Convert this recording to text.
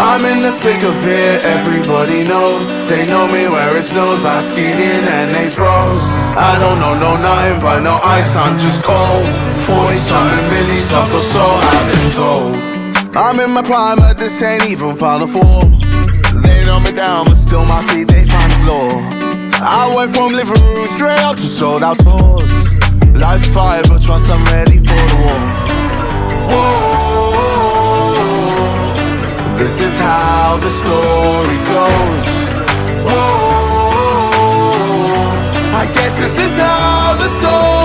I'm in the thick of it, everybody knows. They know me where it snows, I skied in and they froze. I don't know nothing but no ice, I'm just cold. 40-something milli subs or so, I've been told. I'm in my prime, but this ain't even final form. They know me down, but still my feet, they find the floor. I went from living room straight up to sold out tours. Life's fire, but once I'm ready for the war. Whoa, this is how the story goes. Whoa, I guess this is how the story